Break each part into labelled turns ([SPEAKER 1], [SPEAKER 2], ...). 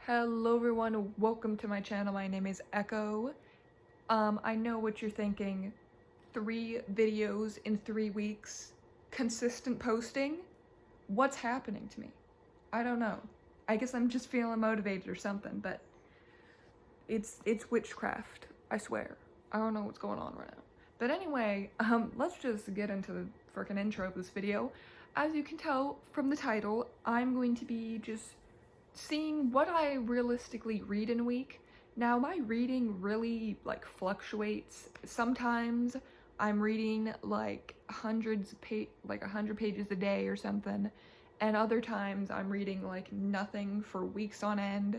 [SPEAKER 1] Hello everyone, welcome to my channel. My name is Echo. I know what you're thinking. 3 videos in 3 weeks, consistent posting? What's happening to me? I don't know. I guess I'm just feeling motivated or something, but it's witchcraft, I swear. I don't know what's going on right now. But anyway, let's just get into the freaking intro of this video. As you can tell from the title, I'm going to be just seeing what I realistically read in a week. Now, my reading really fluctuates. Sometimes I'm reading like 100 pages a day or something, and other times I'm reading like nothing for weeks on end,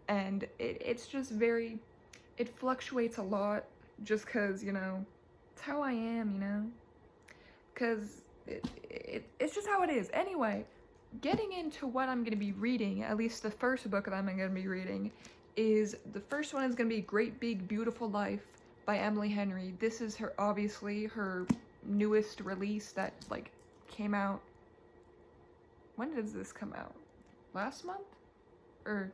[SPEAKER 1] and it's just it fluctuates a lot just because, it's how I am, because it's just how it is. Anyway, getting into what I'm going to be reading, at least the first book that I'm going to be reading, the first one is going to be Great Big Beautiful Life by Emily Henry. This is obviously her newest release that came out. When does this come out? Last month? Or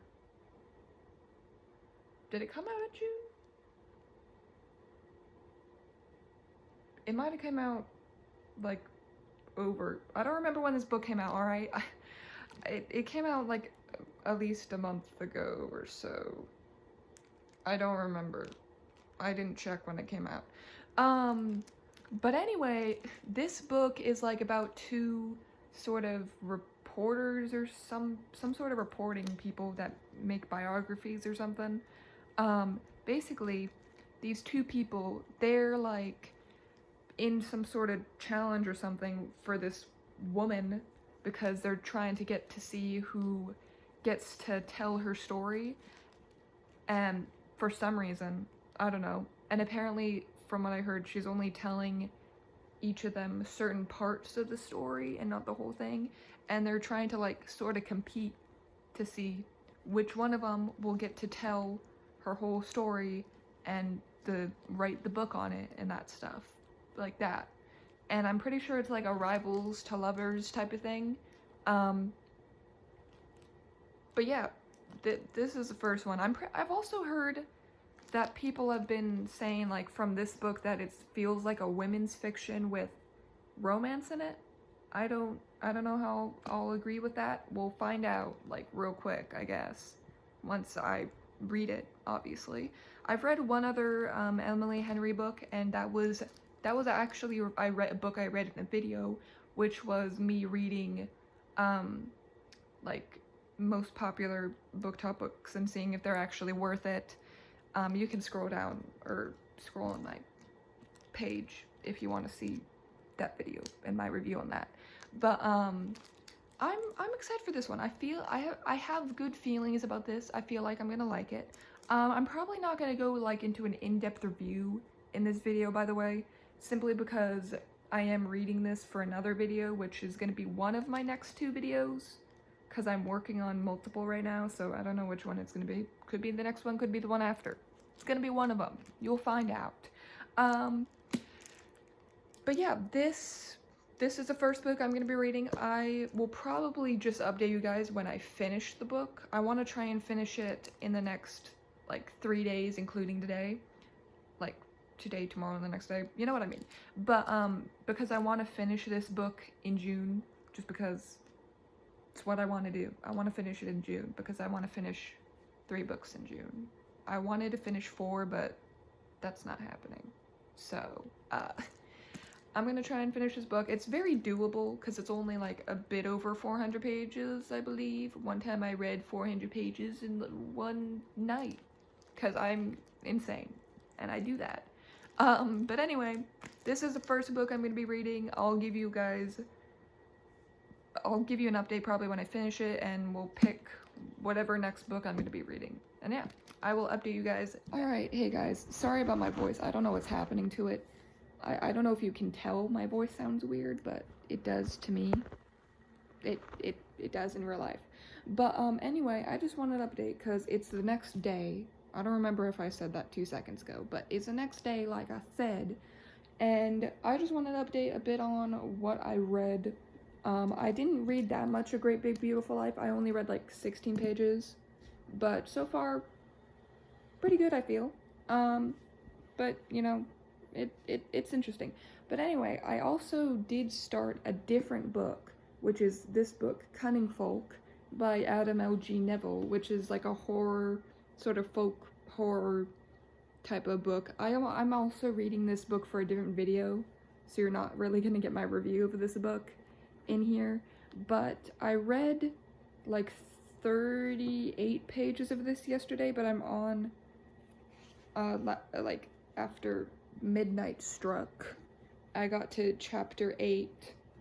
[SPEAKER 1] did it come out in June? It might have come out I don't remember when this book came out, alright? It came out at least a month ago or so. I don't remember. I didn't check when it came out. But anyway, this book is about 2 sort of reporters or some sort of reporting people that make biographies or something. Basically, these 2 people, they're in some sort of challenge or something for this woman because they're trying to get to see who gets to tell her story, and for some reason, I don't know, and apparently from what I heard, she's only telling each of them certain parts of the story and not the whole thing, and they're trying to sort of compete to see which one of them will get to tell her whole story and write the book on it and that stuff like that. And I'm pretty sure it's like a rivals to lovers type of thing. But yeah, this is the first one. I've also heard that people have been saying from this book that it feels like a women's fiction with romance in it. I don't know how I'll agree with that. We'll find out real quick, I guess, once I read it, obviously. I've read one other Emily Henry book, and that was actually a book I read in a video, which was me reading most popular book topics and seeing if they're actually worth it. You can scroll down or scroll on my page if you want to see that video and my review on that. But I'm excited for this one. I have good feelings about this. I feel like I'm gonna like it. I'm probably not gonna go into an in-depth review in this video, by the way, simply because I am reading this for another video, which is gonna be one of my next 2 videos, because I'm working on multiple right now, so I don't know which one it's gonna be. Could be the next one, could be the one after. It's gonna be one of them. You'll find out. But yeah, this is the first book I'm gonna be reading. I will probably just update you guys when I finish the book. I want to try and finish it in the next 3 days, including today. Today, tomorrow, and the next day. You know what I mean. But because I want to finish this book in June, just because it's what I want to do. I want to finish it in June because I want to finish 3 books in June. I wanted to finish 4, but that's not happening. So, I'm gonna try and finish this book. It's very doable because it's only a bit over 400 pages, I believe. One time I read 400 pages in one night because I'm insane and I do that. But anyway, this is the first book I'm gonna be reading. I'll give you an update probably when I finish it, and we'll pick whatever next book I'm gonna be reading. And yeah, I will update you guys. Alright, hey guys, sorry about my voice. I don't know what's happening to it. I don't know if you can tell my voice sounds weird, but it does to me. It does in real life. But anyway, I just wanted an update because it's the next day. I don't remember if I said that 2 seconds ago, but it's the next day, like I said, and I just wanted to update a bit on what I read. I didn't read that much of Great Big Beautiful Life. I only read 16 pages, but so far, pretty good, I feel. But you know, it's interesting. But anyway, I also did start a different book, which is this book, Cunning Folk, by Adam L.G. Neville, which is like a horror, sort of folk horror type of book. I'm also reading this book for a different video, so you're not really gonna get my review of this book in here. But I read like 38 pages of this yesterday, but I'm on like after midnight struck, I got to chapter 8,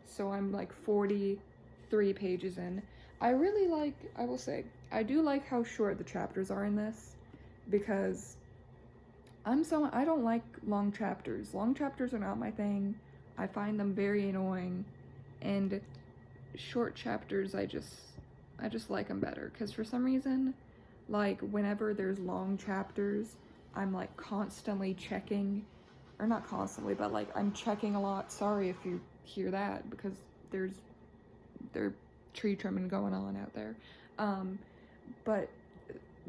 [SPEAKER 1] so I'm like 43 pages in. I really like, I will say, I do like how short the chapters are in this, because I don't like long chapters. Long chapters are not my thing. I find them very annoying, and short chapters, I just like them better, because for some reason, like, whenever there's long chapters, I'm like constantly checking, or not constantly, but like I'm checking a lot. Sorry if you hear that, because there's tree trimming going on out there. But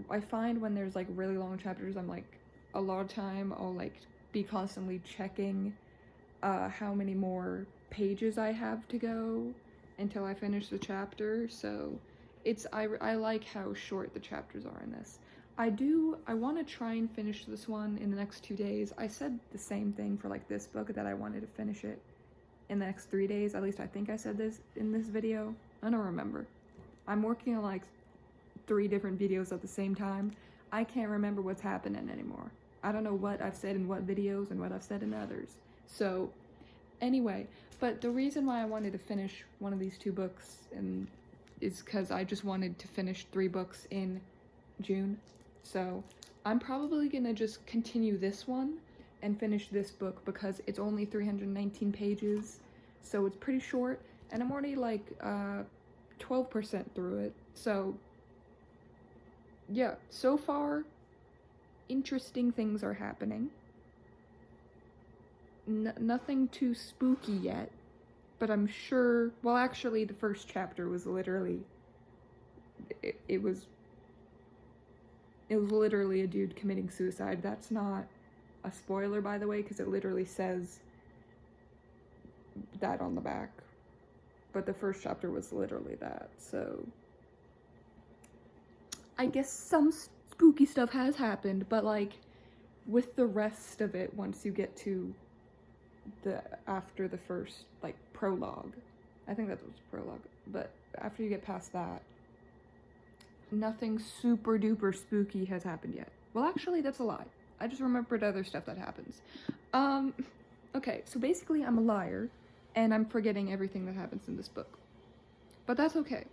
[SPEAKER 1] I find when there's like really long chapters, I'm like, a lot of time I'll like be constantly checking how many more pages I have to go until I finish the chapter. So I like how short the chapters are in this. I want to try and finish this one in the next 2 days. I said the same thing for like this book, that I wanted to finish it in the next 3 days. At least I think I said this in this video. I don't remember. I'm working on like 3 different videos at the same time. I can't remember what's happening anymore. I don't know what I've said in what videos and what I've said in others. So anyway, but the reason why I wanted to finish one of these 2 books is because I just wanted to finish 3 books in June. So I'm probably gonna just continue this one and finish this book, because it's only 319 pages, so it's pretty short, and I'm already like 12% through it. So yeah, so far interesting things are happening. Nothing too spooky yet, but I'm sure, well, actually the first chapter was literally, it was literally a dude committing suicide. That's not a spoiler, by the way, because it literally says that on the back. But the first chapter was literally that, so I guess some spooky stuff has happened, but like with the rest of it, once you get to after the first like prologue, I think that was prologue, but after you get past that, nothing super duper spooky has happened yet. Well, actually, that's a lie. I just remembered other stuff that happens. Okay, so basically I'm a liar, and I'm forgetting everything that happens in this book. But that's okay.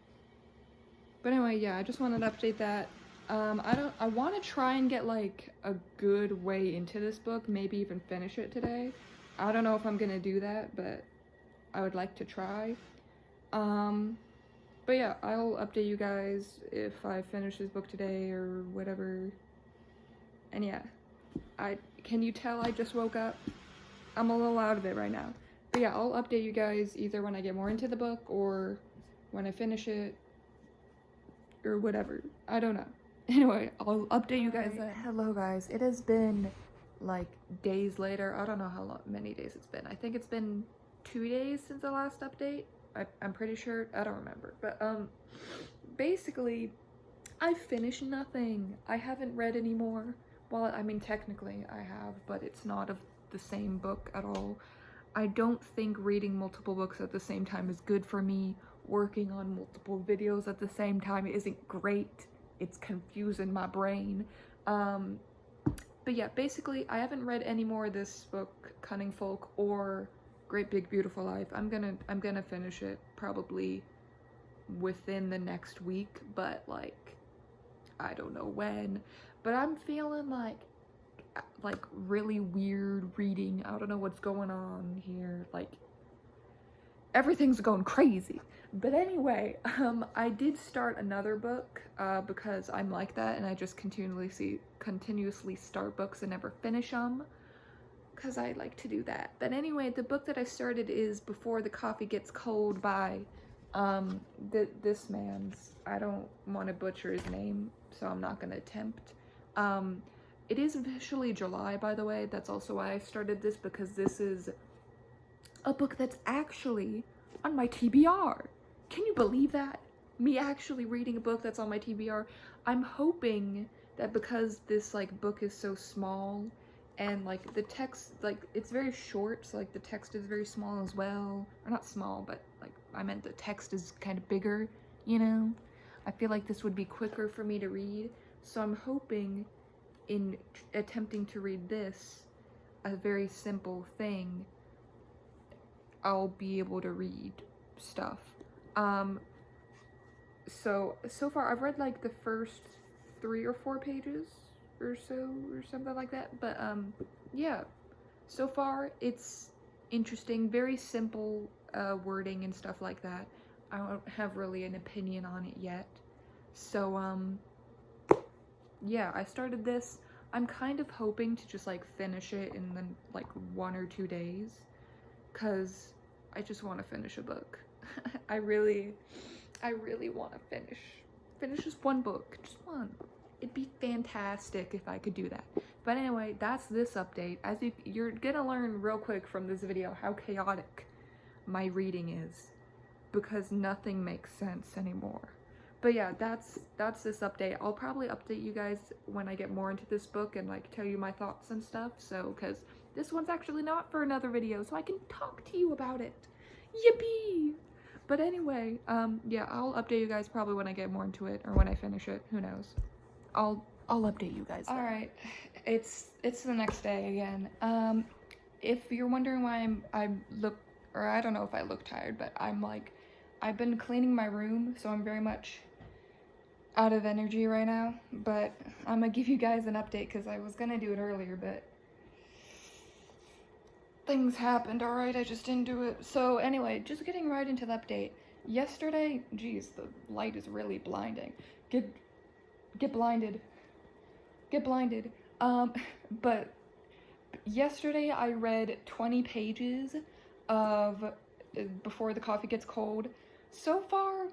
[SPEAKER 1] But anyway, yeah, I just wanted to update that. I want to try and get like a good way into this book, maybe even finish it today. I don't know if I'm gonna do that, but I would like to try. But yeah, I'll update you guys if I finish this book today or whatever. And yeah, can you tell I just woke up? I'm a little out of it right now. But yeah, I'll update you guys either when I get more into the book or when I finish it or whatever. I don't know. Anyway, I'll update you guys then. Hello guys, it has been like days later. I don't know how many days it's been. I think it's been 2 days since the last update. I'm pretty sure. I don't remember. But basically, I finished nothing. I haven't read anymore. Well, I mean, technically I have, but it's not of the same book at all. I don't think reading multiple books at the same time is good for me. Working on multiple videos at the same time isn't great. It's confusing my brain. But yeah, basically, I haven't read any more of this book, Cunning Folk, or Great Big Beautiful Life. I'm gonna finish it probably within the next week, but like, I don't know when. But I'm feeling like really weird reading. I don't know what's going on here. Like, everything's going crazy. But anyway, I did start another book because I'm like that, and I just continuously start books and never finish them, because I like to do that. But anyway, the book that I started is Before the Coffee Gets Cold by This man's, I don't want to butcher his name, so I'm not gonna attempt. It is officially July, by the way. That's also why I started this, because this is a book that's actually on my TBR. Can you believe that? Me actually reading a book that's on my TBR. I'm hoping that because this like book is so small and like the text, like it's very short, so like the text is very small as well. Or not small, but like I meant the text is kind of bigger, you know? I feel like this would be quicker for me to read. So I'm hoping in attempting to read this, a very simple thing, I'll be able to read stuff. So far I've read like the first 3 or 4 pages or so or something like that, but yeah, so far it's interesting, very simple wording and stuff like that. I don't have really an opinion on it yet. So yeah, I started this. I'm kind of hoping to just like finish it in the like 1 or 2 days, cause I just want to finish a book. I really want to finish just one book, just one. It'd be fantastic if I could do that. But anyway, that's this update. As you're gonna learn real quick from this video how chaotic my reading is, because nothing makes sense anymore. But yeah, that's this update. I'll probably update you guys when I get more into this book and like tell you my thoughts and stuff. So, because this one's actually not for another video, so I can talk to you about it. Yippee! But anyway, yeah, I'll update you guys probably when I get more into it or when I finish it. Who knows? I'll update you guys. All right, it's the next day again. If you're wondering why I look, or I don't know if I look tired, but I'm like, I've been cleaning my room, so I'm very much out of energy right now. But I'm gonna give you guys an update because I was gonna do it earlier, but things happened. All right, I just didn't do it. So anyway, just getting right into the update. Yesterday, geez, the light is really blinding. Get blinded. But yesterday I read 20 pages of Before the Coffee Gets Cold. So far,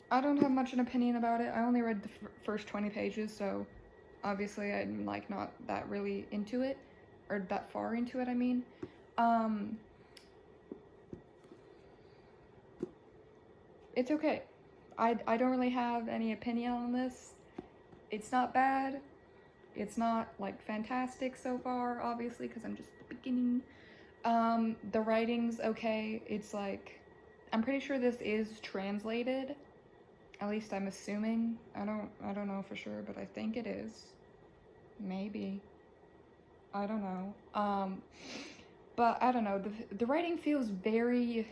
[SPEAKER 1] I don't have much an opinion about it. I only read the first 20 pages, so obviously I'm like not that really into it, or that far into it, I mean. It's okay. I don't really have any opinion on this. It's not bad. It's not like fantastic so far, obviously, because I'm just at the beginning. The writing's okay. It's like, I'm pretty sure this is translated. At least I'm assuming. I don't know for sure, but I think it is. Maybe. I don't know. But I don't know. The writing feels very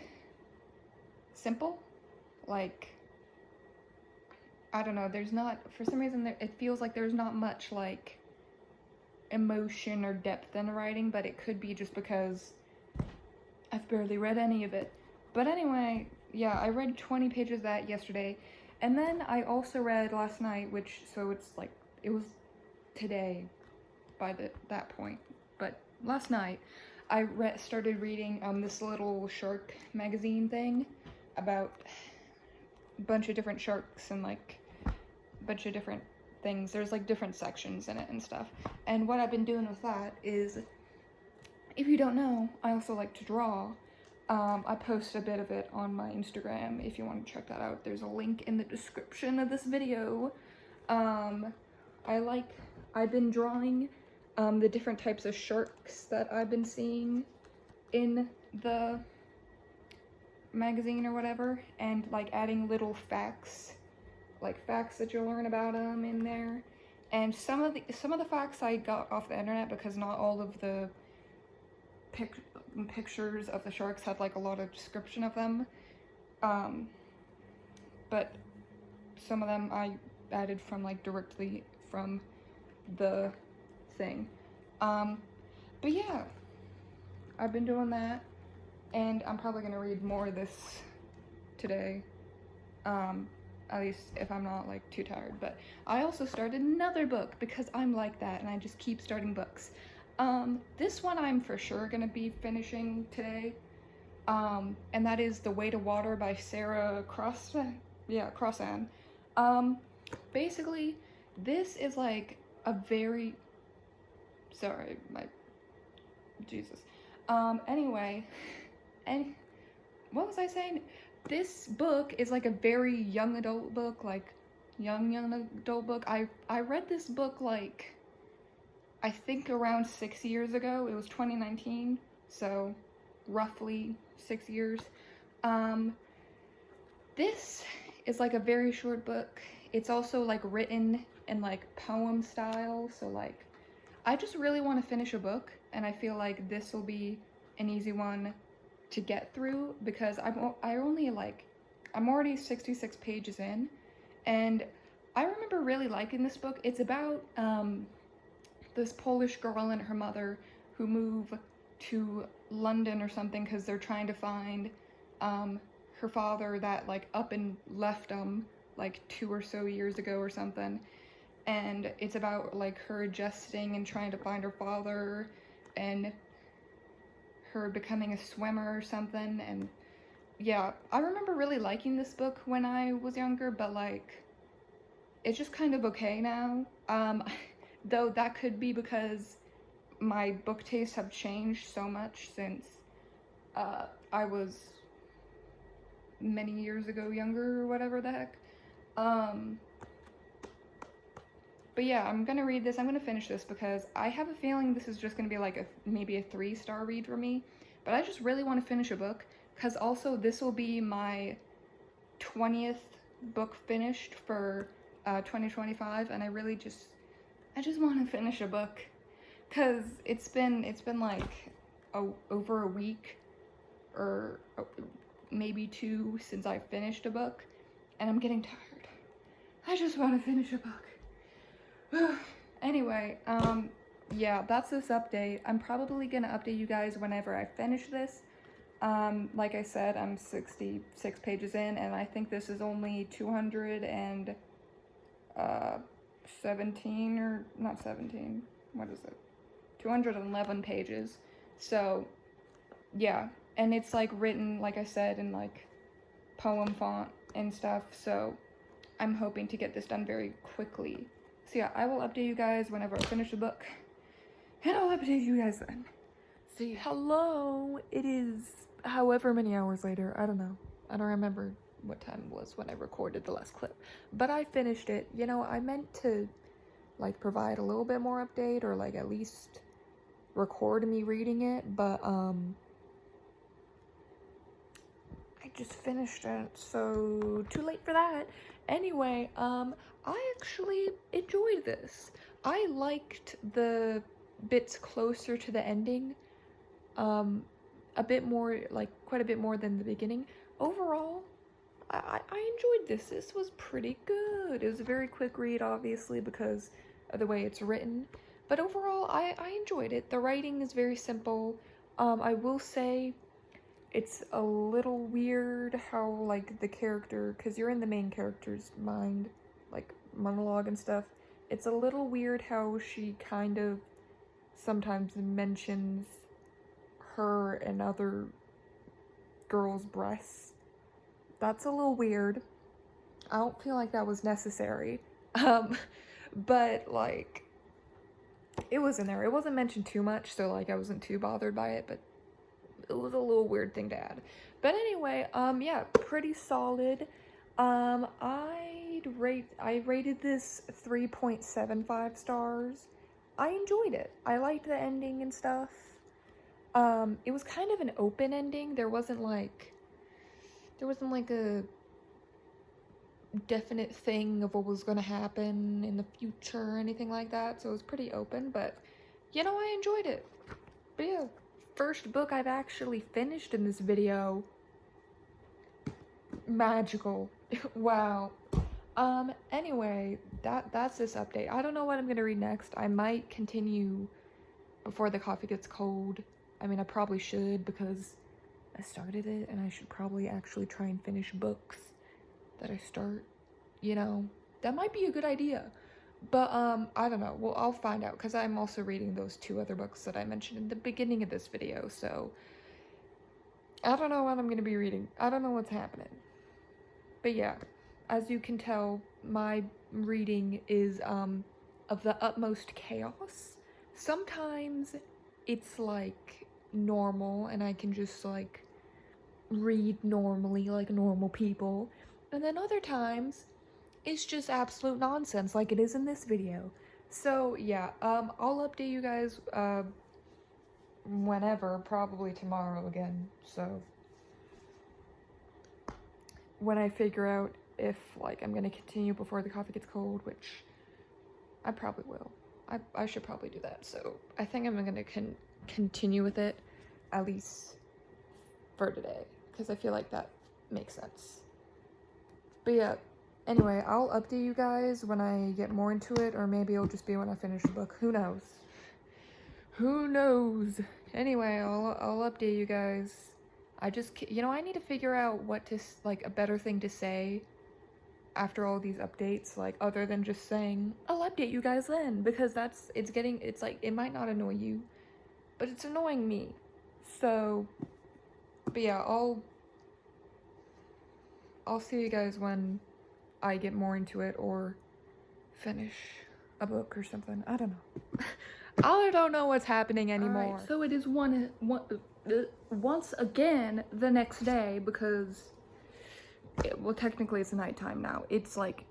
[SPEAKER 1] simple. Like, I don't know, there's not, for some reason, it feels like there's not much, like, emotion or depth in the writing, but it could be just because I've barely read any of it. But anyway, yeah, I read 20 pages of that yesterday, and then I also read last night, which, so it's like, it was today by that point, but last night, I started reading this little shark magazine thing about a bunch of different sharks and like a bunch of different things. There's like different sections in it and stuff. And what I've been doing with that is, if you don't know, I also like to draw. I post a bit of it on my Instagram if you want to check that out. There's a link in the description of this video. I've been drawing the different types of sharks that I've been seeing in the magazine or whatever, and like adding little facts, like facts that you'll learn about them in there. And some of the facts I got off the internet, because not all of the pictures of the sharks had like a lot of description of them, but some of them I added from like directly from the thing. But yeah, I've been doing that, and I'm probably gonna read more of this today, at least if I'm not like too tired. But I also started another book because I'm like that and I just keep starting books. This one I'm for sure gonna be finishing today. and that is The Way to Water by Sarah Crossan. Um, Basically, this is like a very, sorry, my, Jesus. Anyway, and what was I saying? This book is like a very young adult book, like young adult book. I read this book like, I think around 6 years ago. It was 2019, so roughly 6 years. This is like a very short book. It's also like written in like poem style, so like I just really want to finish a book, and I feel like this will be an easy one to get through because I'm already 66 pages in, and I remember really liking this book. It's about this Polish girl and her mother who move to London or something because they're trying to find her father that like up and left them like 2 or so years ago or something. And it's about like her adjusting and trying to find her father and her becoming a swimmer or something. And yeah, I remember really liking this book when I was younger, but like it's just kind of okay now. Though that could be because my book tastes have changed so much since I was many years ago younger or whatever the heck. But yeah, I'm gonna read this. I'm gonna finish this because I have a feeling this is just gonna be like maybe a 3-star read for me. But I just really want to finish a book because also this will be my 20th book finished for 2025, and I just want to finish a book because it's been like over a week or maybe 2 since I finished a book, and I'm getting tired. I just want to finish a book. Anyway, yeah, that's this update. I'm probably gonna update you guys whenever I finish this. Like I said, I'm 66 pages in, and I think this is only 217 or not 17. What is it? 211 pages. So, yeah, and it's like written, like I said, in like poem font and stuff. So, I'm hoping to get this done very quickly. So yeah, I will update you guys whenever I finish the book. And I'll update you guys then. See, hello, it is however many hours later, I don't know. I don't remember what time it was when I recorded the last clip. But I finished it. You know, I meant to, like, provide a little bit more update or, like, at least record me reading it. But, I just finished it, so too late for that. Anyway, I actually enjoyed this. I liked the bits closer to the ending, a bit more, like, quite a bit more than the beginning. Overall, I enjoyed this. This was pretty good. It was a very quick read, obviously, because of the way it's written. But overall, I enjoyed it. The writing is very simple. I will say it's a little weird how, like, the character, because you're in the main character's mind, like, monologue and stuff. It's a little weird how she kind of sometimes mentions her and other girls' breasts. That's a little weird. I don't feel like that was necessary. But, like, it was in there. It wasn't mentioned too much, so, like, I wasn't too bothered by it, but it was a little weird thing to add. But anyway, yeah, pretty solid. I rated this 3.75 stars. I enjoyed it. I liked the ending and stuff. It was kind of an open ending. There wasn't like a definite thing of what was going to happen in the future or anything like that. So it was pretty open, but you know, I enjoyed it. But yeah, first book I've actually finished in this video. Magical. Wow. Anyway, that's this update. I don't know what I'm gonna read next. I might continue before the coffee gets cold. I mean, I probably should because I started it, and I should probably actually try and finish books that I start. You know, that might be a good idea. But, I don't know. Well, I'll find out, because I'm also reading those 2 other books that I mentioned in the beginning of this video, so I don't know what I'm gonna be reading. I don't know what's happening. But yeah, as you can tell, my reading is of the utmost chaos. Sometimes it's like normal and I can just like read normally like normal people. And then other times it's just absolute nonsense like it is in this video. So yeah, I'll update you guys whenever, probably tomorrow again. So when I figure out if like I'm gonna continue before the coffee gets cold, which I probably will. I should probably do that. So I think I'm gonna continue with it, at least for today, because I feel like that makes sense. But yeah, anyway, I'll update you guys when I get more into it, or maybe it'll just be when I finish the book. Who knows? Who knows? Anyway, I'll update you guys. I just, you know, I need to figure out what to, like, a better thing to say after all these updates, like, other than just saying, I'll update you guys then, because it's like, it might not annoy you, but it's annoying me. So, but yeah, I'll see you guys when I get more into it, or finish a book or something. I don't know. I don't know what's happening anymore. Right, so it is once again the next day, because well, technically it's nighttime now. It's like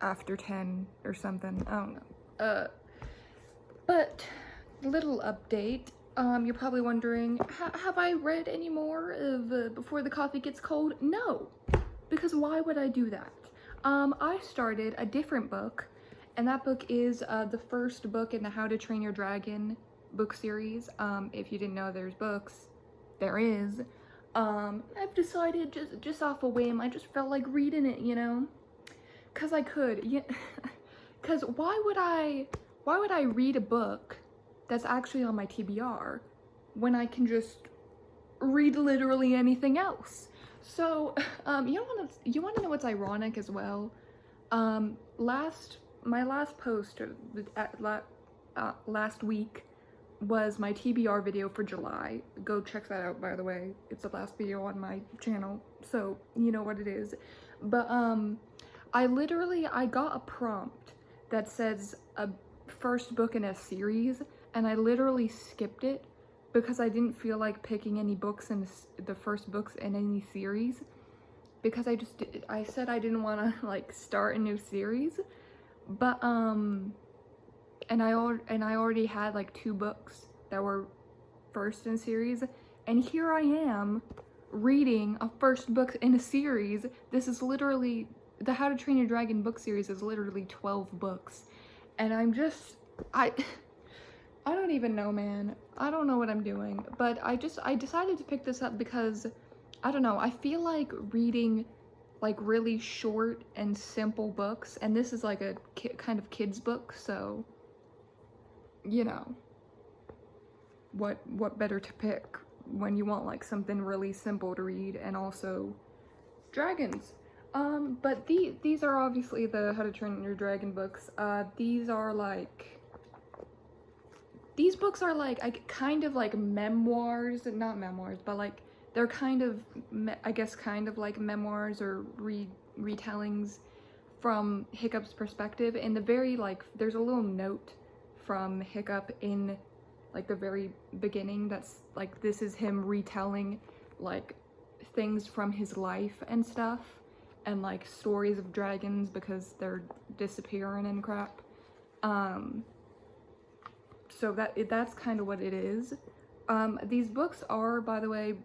[SPEAKER 1] after 10 or something. I don't know. But little update. You're probably wondering, have I read any more of Before the Coffee Gets Cold? No, because why would I do that? I started a different book, and that book is the first book in the How to Train Your Dragon book series. If you didn't know there's books, there is. I've decided just off a whim, I just felt like reading it, you know? Cause I could, yeah. Cause why would I read a book that's actually on my TBR when I can just read literally anything else? So, you wanna know what's ironic as well? My last post last week was my TBR video for July. Go check that out, by the way. It's the last video on my channel, so you know what it is. But I got a prompt that says a first book in a series, and I literally skipped it because I didn't feel like picking any books in the first books in any series, because I said I didn't want to like start a new series. But and I already had like 2 books that were first in series, and here I am reading a first book in a series. This is literally, the How to Train Your Dragon book series is literally 12 books, and I don't even know, man. I don't know what I'm doing, but I decided to pick this up because, I don't know, I feel like reading like really short and simple books, and this is like a kind of kids book, so you know, what better to pick when you want like something really simple to read and also dragons. But these are obviously the How to Train Your Dragon books. These books are like kind of like memoirs, not memoirs, but like they're kind of, I guess, kind of like memoirs or retellings from Hiccup's perspective. And there's a little note from Hiccup in like the very beginning that's like, this is him retelling like things from his life and stuff, and like stories of dragons because they're disappearing and crap. So that's kind of what it is. These books are, by the way,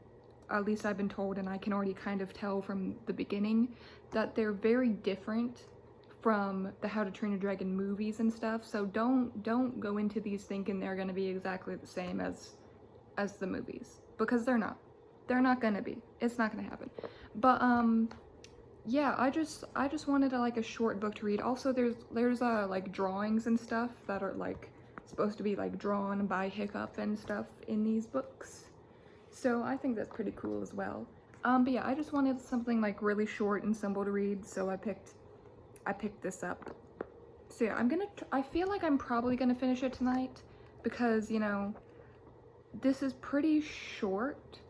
[SPEAKER 1] at least I've been told, and I can already kind of tell from the beginning, that they're very different from the How to Train Your Dragon movies and stuff. So don't go into these thinking they're gonna be exactly the same as the movies, because they're not. They're not gonna be. It's not gonna happen. But yeah, I just wanted like a short book to read. Also, there's like drawings and stuff that are like supposed to be like drawn by Hiccup and stuff in these books. So I think that's pretty cool as well. But yeah, I just wanted something like really short and simple to read, so I picked this up. So yeah, I feel like I'm probably gonna finish it tonight, because, you know, this is pretty short,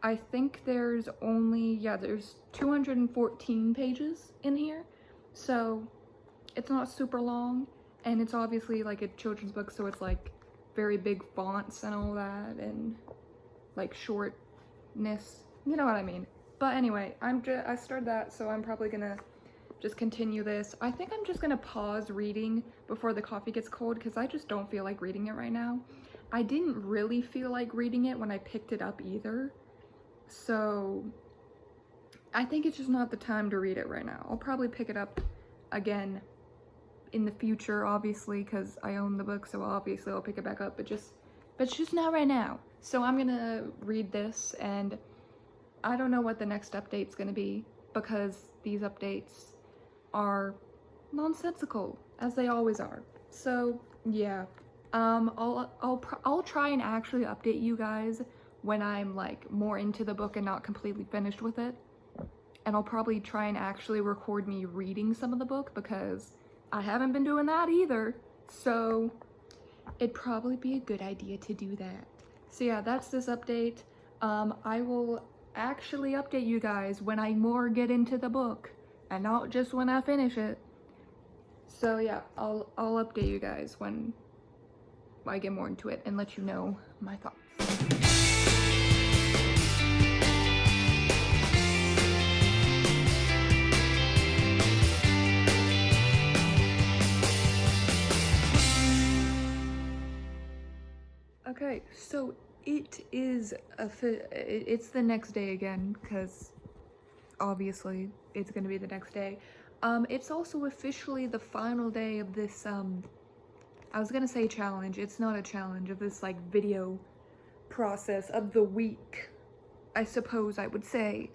[SPEAKER 1] I think there's only, yeah, there's 214 pages in here, so it's not super long, and it's obviously like a children's book, so it's like very big fonts and all that, and like shortness, you know what I mean. But anyway, I started that, so I'm probably gonna just continue this. I think I'm just gonna pause reading before the coffee gets cold, because I just don't feel like reading it right now. I didn't really feel like reading it when I picked it up either, so I think it's just not the time to read it right now. I'll probably pick it up again in the future, obviously, because I own the book, so obviously I'll pick it back up, but it's just not right now. So I'm gonna read this, and I don't know what the next update's gonna be, because these updates are nonsensical, as they always are. So yeah, I'll try and actually update you guys when I'm like more into the book and not completely finished with it. And I'll probably try and actually record me reading some of the book, because I haven't been doing that either. So it'd probably be a good idea to do that. So yeah, that's this update. I will actually update you guys when I more get into the book, and not just when I finish it. So yeah, I'll update you guys when I get more into it and let you know my thoughts. Okay, so it's the next day again, because obviously it's gonna be the next day. It's also officially the final day of this, I was gonna say challenge, it's not a challenge, of this like video process of the week, I suppose I would say.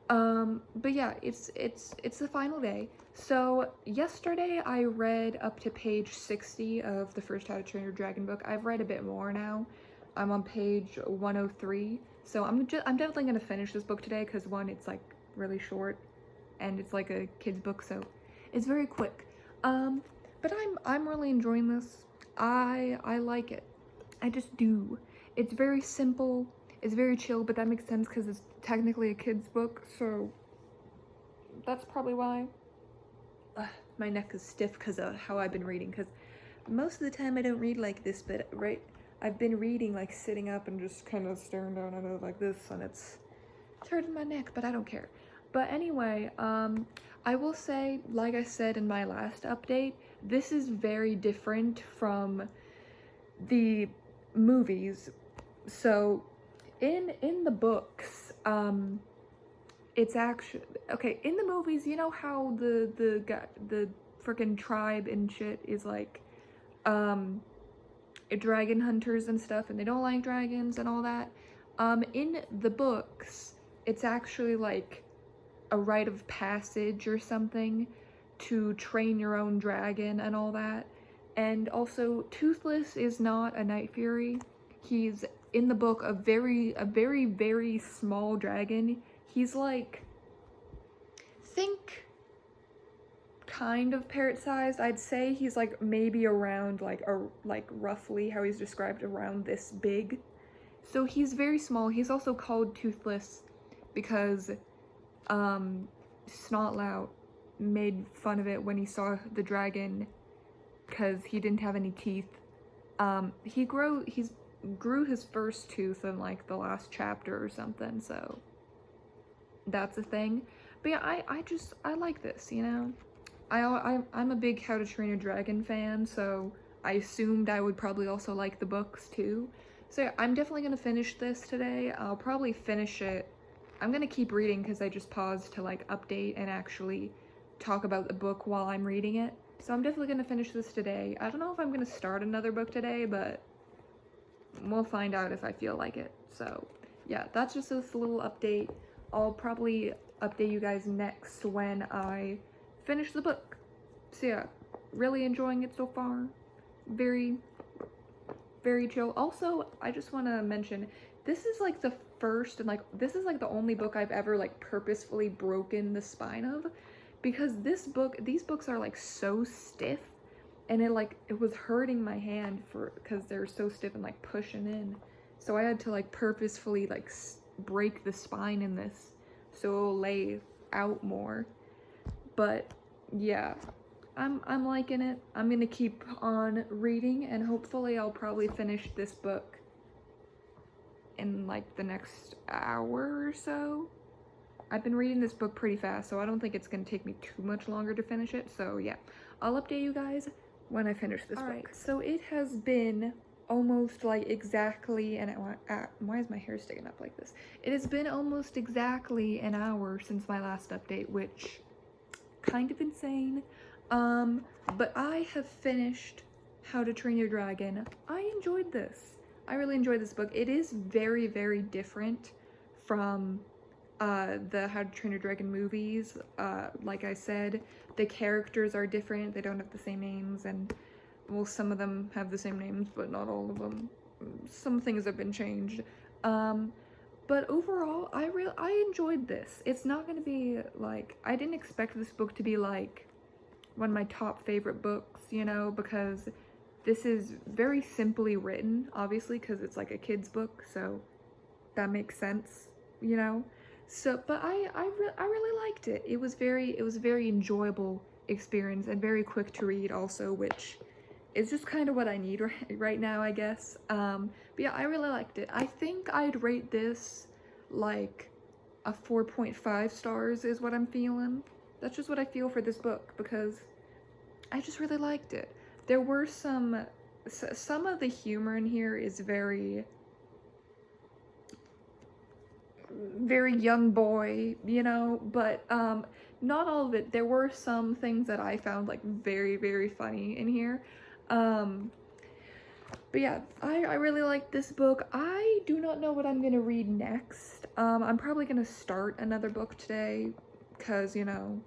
[SPEAKER 1] But yeah, it's the final day. So yesterday I read up to page 60 of the first How to Train Your Dragon book. I've read a bit more now. I'm on page 103. So I'm definitely gonna finish this book today, because one, it's like really short, and it's like a kid's book, so it's very quick. But I'm really enjoying this. I like it. I just do. It's very simple. It's very chill, but that makes sense because it's technically a kid's book, so that's probably why. My neck is stiff because of how I've been reading, because most of the time I don't read like this, but right, I've been reading like sitting up and just kind of staring down at it like this, and it's hurting my neck, but I don't care. But anyway, I will say, like I said in my last update, this is very different from the movies. So in the books, it's actually okay. In the movies, you know how the freaking tribe and shit is like dragon hunters and stuff, and they don't like dragons and all that. In the books, it's actually like a rite of passage or something to train your own dragon and all that. And also, Toothless is not a Night Fury. He's, in the book, a very, very small dragon. He's like, think kind of parrot-sized. I'd say he's like maybe around like roughly how he's described, around this big. So he's very small. He's also called Toothless because Snotlout made fun of it when he saw the dragon, because he didn't have any teeth. He grew his first tooth in like the last chapter or something, so that's a thing. But yeah, I like this, you know. I'm a big How to Train Your Dragon fan, so I assumed I would probably also like the books too. So yeah, I'm definitely gonna finish this today. I'll probably finish it. I'm gonna keep reading because I just paused to like update and actually talk about the book while I'm reading it. So I'm definitely gonna finish this today. I don't know if I'm gonna start another book today, but we'll find out if I feel like it. So yeah, that's just this little update. I'll probably update you guys next when I finish the book. So yeah, really enjoying it so far. Very, very chill. Also, I just want to mention, this is like the first and like this is like the only book I've ever like purposefully broken the spine of, because these books are like so stiff, and it was hurting my hand because they're so stiff and like pushing in. So I had to like purposefully like break the spine in this, so it'll lay out more. But yeah, I'm liking it. I'm gonna keep on reading, and hopefully I'll probably finish this book in like the next hour or so. I've been reading this book pretty fast, so I don't think it's gonna take me too much longer to finish it. So yeah, I'll update you guys when I finish this book. Alright, so it has been almost like exactly why is my hair sticking up like this? It has been almost exactly an hour since my last update, which kind of insane. But I have finished How to Train Your Dragon. I enjoyed this. I really enjoyed this book. It is very, very different from the How to Train Your Dragon movies. Like I said, the characters are different. They don't have the same names, and well, some of them have the same names, but not all of them. Some things have been changed. But overall, I enjoyed this. It's not gonna be like, I didn't expect this book to be like one of my top favorite books, you know, because this is very simply written, obviously, because it's like a kid's book, so that makes sense, you know. So, but I really liked it. It was a very enjoyable experience and very quick to read also, which is just kind of what I need right now, I guess. But yeah, I really liked it. I think I'd rate this like a 4.5 stars is what I'm feeling. That's just what I feel for this book, because I just really liked it. There were some of the humor in here is very young boy, you know, but not all of it. There were some things that I found like very, very funny in here. But yeah, I really like this book. I do not know what I'm gonna read next. I'm probably gonna start another book today, because, you know,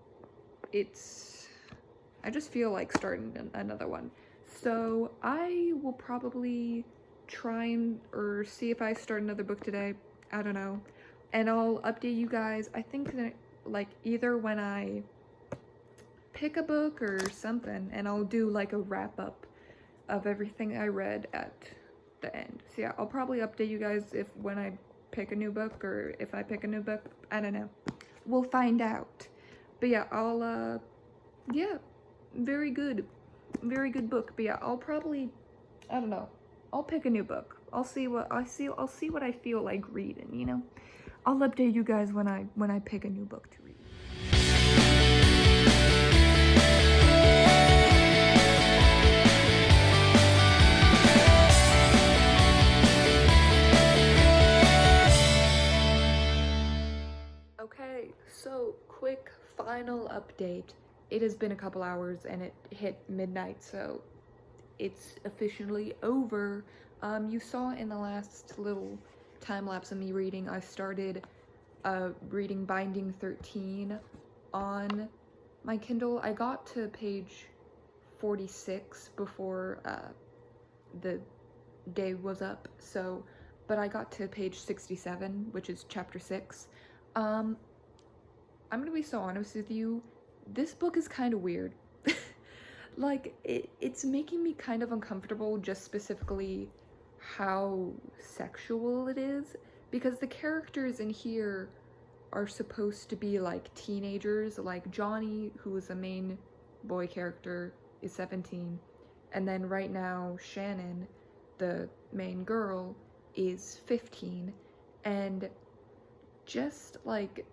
[SPEAKER 1] I just feel like starting another one. So I will probably try or see if I start another book today. I don't know. And I'll update you guys. I think that like either when I pick a book or something, and I'll do like a wrap up of everything I read at the end. So yeah, I'll probably update you guys when I pick a new book, or if I pick a new book. I don't know. We'll find out. But yeah, yeah, very good book. But yeah, I'll probably, I don't know, I'll pick a new book. I'll see what I feel like reading, you know. I'll update you guys when I pick a new book to read. Okay, so quick final update. It has been a couple hours and it hit midnight, so it's officially over. You saw in the last little time lapse of me reading, I started reading Binding 13 on my Kindle. I got to page 46 before the day was up, so, but I got to page 67, which is chapter 6. I'm gonna be so honest with you, this book is kind of weird. Like, it's making me kind of uncomfortable, just specifically how sexual it is, because the characters in here are supposed to be like teenagers. Like Johnny, who is the main boy character, is 17, and then right now Shannon, the main girl, is 15, and just like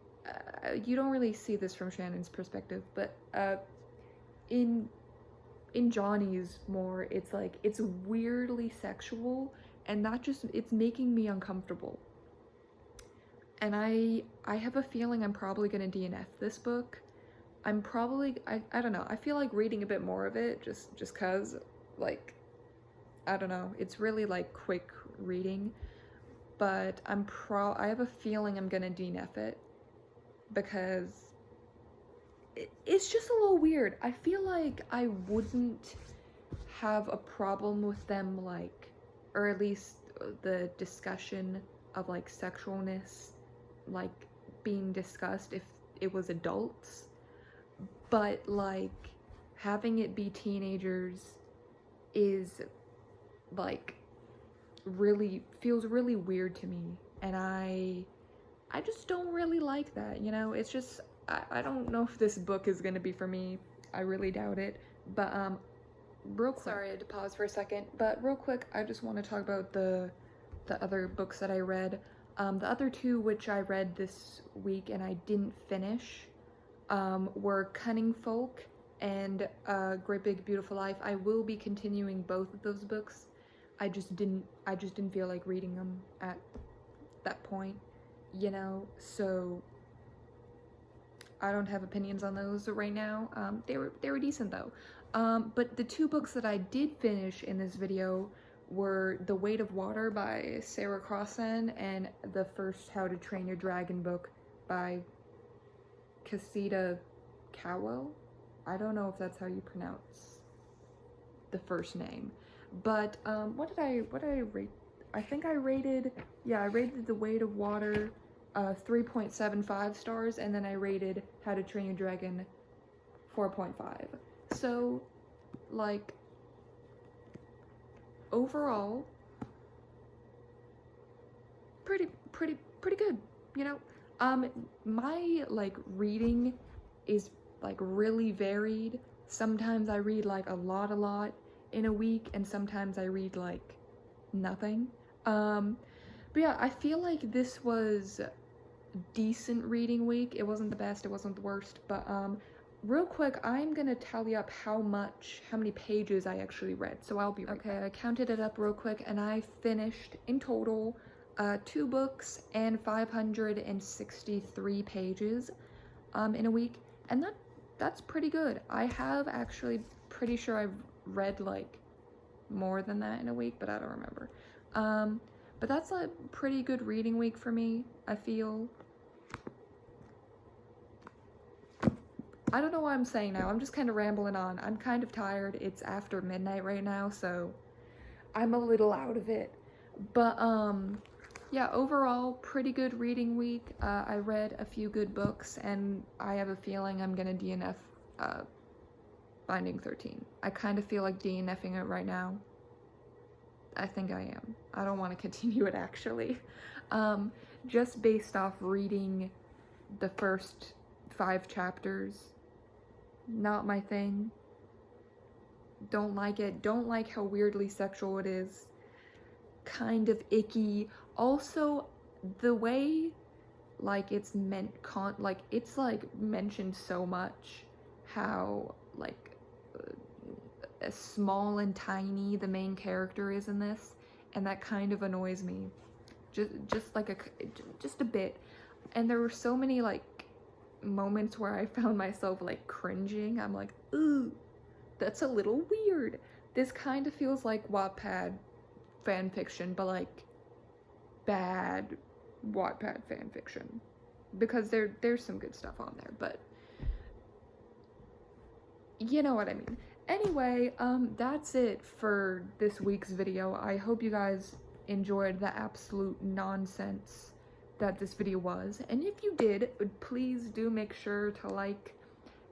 [SPEAKER 1] you don't really see this from Shannon's perspective, but in Johnny's more, it's like it's weirdly sexual, and it's making me uncomfortable. And I have a feeling I'm probably gonna DNF this book. I don't know, I feel like reading a bit more of it just cause, like, I don't know, it's really like quick reading, but I have a feeling I'm gonna DNF it, because it's just a little weird. I feel like I wouldn't have a problem with them, like, or at least the discussion of like sexualness like being discussed if it was adults, but like having it be teenagers is like feels really weird to me, and I I just don't really like that, you know? It's just, I don't know if this book is gonna be for me. I really doubt it. But, real quick. Sorry, I had to pause for a second. But real quick, I just want to talk about the other books that I read. The other two which I read this week and I didn't finish were Cunning Folk and Great Big Beautiful Life. I will be continuing both of those books. I just didn't feel like reading them at that point, you know, so I don't have opinions on those right now. They were decent though. But the two books that I did finish in this video were The Weight of Water by Sarah Crossan and the first How to Train Your Dragon book by Casita Cowell. I don't know if that's how you pronounce the first name. But what did I rate? I think I rated The Weight of Water 3.75 stars, and then I rated How to Train Your Dragon 4.5. So, like, overall, pretty good, you know? My, like, reading is, like, really varied. Sometimes I read, like, a lot in a week, and sometimes I read, like, nothing. But yeah, I feel like this was a decent reading week. It wasn't the best, it wasn't the worst, but, real quick, I'm gonna tally up how many pages I actually read, so I'll be right back. Okay, I counted it up real quick, and I finished, in total, 2 books and 563 pages, in a week, and that's pretty good. I have actually, pretty sure I've read, like, more than that in a week, but I don't remember. But that's a pretty good reading week for me, I feel. I don't know what I'm saying now. I'm just kind of rambling on. I'm kind of tired. It's after midnight right now, so I'm a little out of it. But, yeah, overall, pretty good reading week. I read a few good books, and I have a feeling I'm gonna DNF, Binding 13. I kind of feel like DNFing it right now. I think I am. I don't want to continue it, actually. Just based off reading the first 5 chapters. Not my thing. Don't like it. Don't like how weirdly sexual it is. Kind of icky. Also, the way, like, it's it's, like, mentioned so much how, like, small and tiny the main character is in this, and that kind of annoys me. Just a bit. And there were so many, like, moments where I found myself, like, cringing. I'm like, ooh, that's a little weird. This kind of feels like Wattpad fanfiction, but, like, bad Wattpad fanfiction. Because there's some good stuff on there, but you know what I mean. Anyway, that's it for this week's video. I hope you guys enjoyed the absolute nonsense that this video was, and if you did, please do make sure to like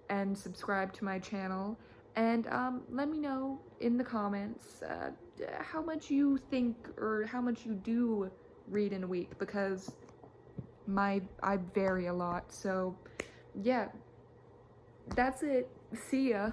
[SPEAKER 1] and subscribe to my channel, and let me know in the comments how much you think or how much you do read in a week, because I vary a lot. So yeah, that's it. See ya.